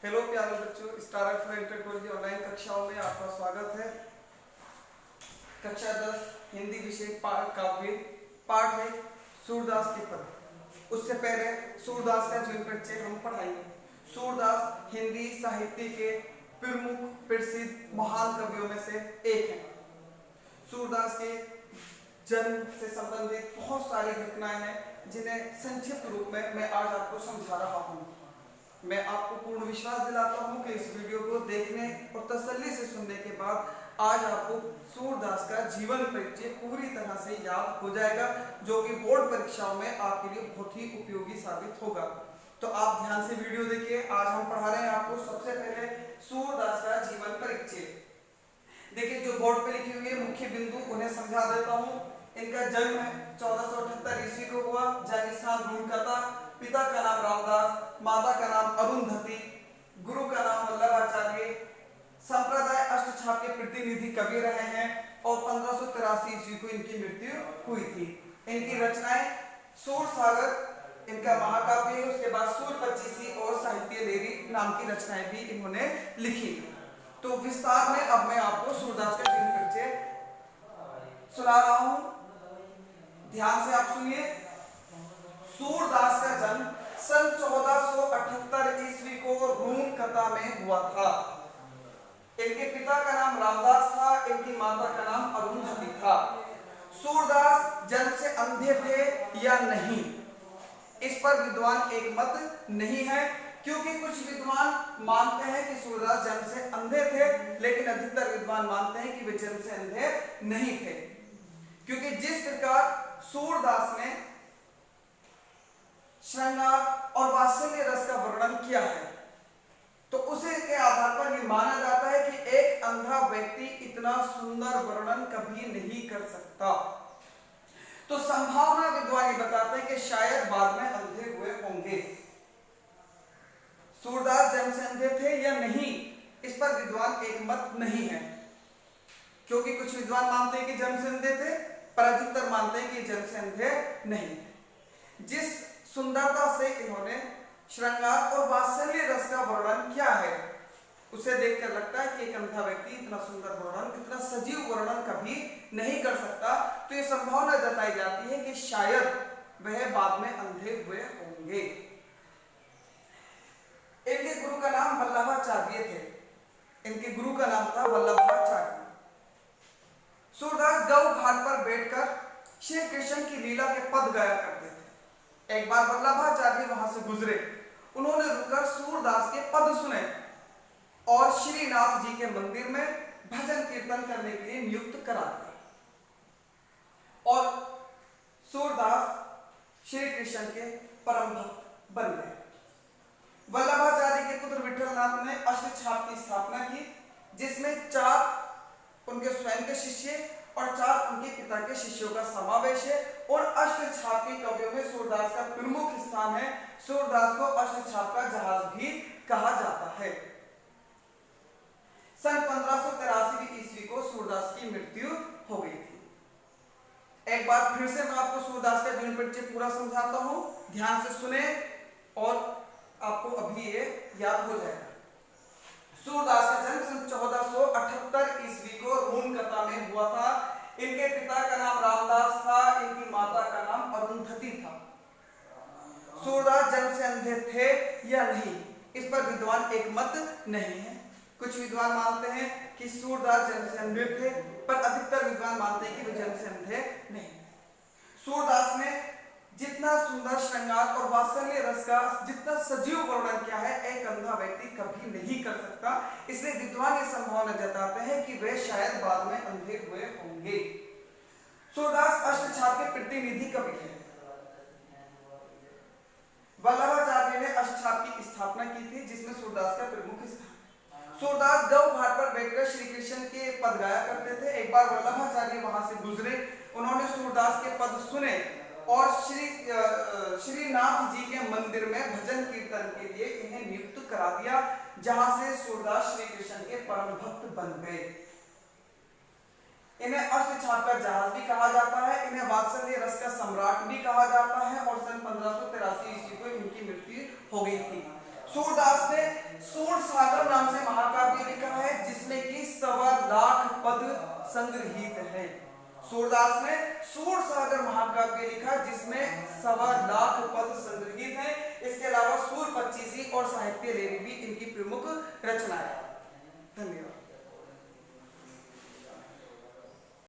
Hello प्यारे बच्चों, star for inter online कक्षाओं में आपका स्वागत है। कक्षा 10 हिंदी विषय काव्य पाठ है सूरदास के पद। उससे पहले सूरदास का जीवन परिचय हम पढ़ाएंगे। सूरदास हिंदी साहित्य के प्रमुख प्रसिद्ध महान कवियों में से एक है। सूरदास के जन्म से संबंधित बहुत सारी घटनाएं हैं जिन्हें संक्षिप्त रूप में मैं आज आपको समझा रहा हूँ। मैं आपको पूर्ण विश्वास दिलाता हूं कि इस वीडियो को देखने और तसल्ली से सुनने के बाद आज आपको सूरदास का जीवन परिचय पूरी तरह से याद हो जाएगा, जो कि बोर्ड परीक्षाओं में आपके लिए बहुत ही उपयोगी साबित होगा। तो आप ध्यान से वीडियो देखिए। आज हम पढ़ा रहे हैं आपको सबसे पहले सूरदास का जीवन परिचय। देखिए, जो बोर्ड पे लिखी हुई है मुख्य बिंदु उन्हें समझा देता हूँ। इनका जन्म है 1478 ईस्वी को हुआ। जन्म स्थान रूणकता। पिता का नाम रामदास, माता का नाम अरुंधति, गुरु का नाम वल्लभाचार्य। संप्रदाय अष्टछाप के प्रतिनिधि कवि रहे हैं और 1583 ईस्वी को इनकी मृत्यु हुई थी। इनकी रचनाएं सूर सागर इनका महाकाव्य है। उसके बाद सूर पच्चीसी और साहित्य लेरी नाम की रचनाएं भी इन्होंने लिखी। तो विस्तार में अब मैं आपको सूरदास का जीवन परिचय सुना रहा हूं। ध्यान से आप सुनिए। सूरदास का जन्म सन 1478 ईस्वी को रूणकता में हुआ था। इनके पिता का नाम रामदास था, इनकी माता का नाम अरुंधति था। सूरदास जन्म से अंधे थे या नहीं, इस पर विद्वान एक मत नहीं है, क्योंकि कुछ विद्वान मानते हैं कि सूरदास जन्म से अंधे थे, लेकिन अधिकतर विद्वान मानते हैं कि वे जन्म से अंधे नहीं थे। क्योंकि जिस प्रकार सूरदास ने श्रृंगार और वात्सल्य रस का वर्णन किया है, तो उसे के आधार पर यह माना जाता है कि एक अंधा व्यक्ति इतना सुंदर वर्णन कभी नहीं कर सकता। तो संभावना विद्वान बताते हैं कि शायद बाद में अंधे हुए होंगे। सूरदास जन्म से अंधे थे या नहीं, इस पर विद्वान एक मत नहीं है, क्योंकि कुछ विद्वान मानते हैं कि जन्म से अंधे थे, पर अधिकतर मानते हैं कि जन्म से अंधे नहीं। जिस सुंदरता से इन्होंने श्रृंगार और वात्सल्य रस का वर्णन किया है, उसे देखकर लगता है कि एक अंधा व्यक्ति इतना सुंदर वर्णन, इतना सजीव वर्णन कभी नहीं कर सकता। तो यह संभावना जताई जाती है कि शायद वह बाद में अंधे हुए होंगे। इनके गुरु का नाम वल्लभाचार्य थे। इनके गुरु का नाम था वल्लभाचार्य। सूरदास गौ घाट पर बैठकर श्री कृष्ण की लीला के पद गाया करते थे। एक बार वल्लभाचार्य वहां से गुजरे। उन्होंने रुककर सूरदास के पद सुने और श्रीनाथ जी के मंदिर में भजन कीर्तन करने के लिए नियुक्त करा दिया। और सूरदास श्री कृष्ण के परम भक्त बन गए। वल्लभाचार्य के पुत्र विठलनाथ ने अष्टछाप की स्थापना की, जिसमें 4 उनके स्वयं के शिष्य और 4 उनके पिता के शिष्यों का समावेश है। और अष्टछाप के कवियों में सूरदास का प्रमुख स्थान है। सूरदास को अष्टछाप का जहाज भी कहा जाता है। सन 1583 ईस्वी को सूरदास की मृत्यु हो गई थी। एक बार फिर से मैं आपको सूरदास का जीवन परिचय पूरा समझाता हूं। ध्यान से सुने और आपको अभी ये याद हो जाएगा। सूरदास का जन्म सन 1478 ईस्वी को रूणकता में हुआ था। इनके पिता का नाम रामदास था, इनकी माता का नाम अरुंधति था। सूरदास जन्म से अंधे थे या नहीं, इस पर विद्वान एक मत नहीं है। कुछ विद्वान मानते हैं कि सूरदास जन्म से अंधे थे, पर अधिकतर विद्वान मानते हैं कि वे जन्म से अंधे नहीं। सूरदास ने जितना सुंदर श्रृंगार और वात्सल्य रस का जितना सजीव वर्णन किया है, एक अंधा व्यक्ति कभी नहीं कर सकता। इसलिए विद्वान ये संभावना जताते हैं कि वे शायद बाद में अंधे हुए होंगे। सूरदास अष्टछाप के प्रतिनिधि कवि हैं। वल्लभाचार्य ने अष्टछाप की स्थापना की थी, जिसमें सूरदास का प्रमुख स्थान। सूरदास गौ घाट पर बैठकर श्री कृष्ण के पद गाया करते थे। एक बार वल्लभाचार्य वहां से गुजरे। उन्होंने सूरदास के पद सुने और श्रीनाथ जी के मंदिर में भजन कीर्तन के लिए इन्हें नियुक्त करा दिया, जहां से सूरदास श्री कृष्ण के परम भक्त बन गए। इन्हें अष्टछाप का जहाज भी कहा जाता है, इन्हें वात्सल्य रस का सम्राट भी कहा जाता है। और सन 1583 ईस्वी को इनकी मृत्यु हो गई थी। सूरदास ने सूरसागर नाम से महाकाव्य लिखा है जिसमें कि 1.25 लाख पद संग्रहित है। सूरदास ने सूरसागर महाकाव्य लिखा जिसमें 1.25 लाख पद संग्रहित है। इसके अलावा सूर पच्चीसी और साहित्य लेवी भी इनकी प्रमुख रचनाएं। धन्यवाद।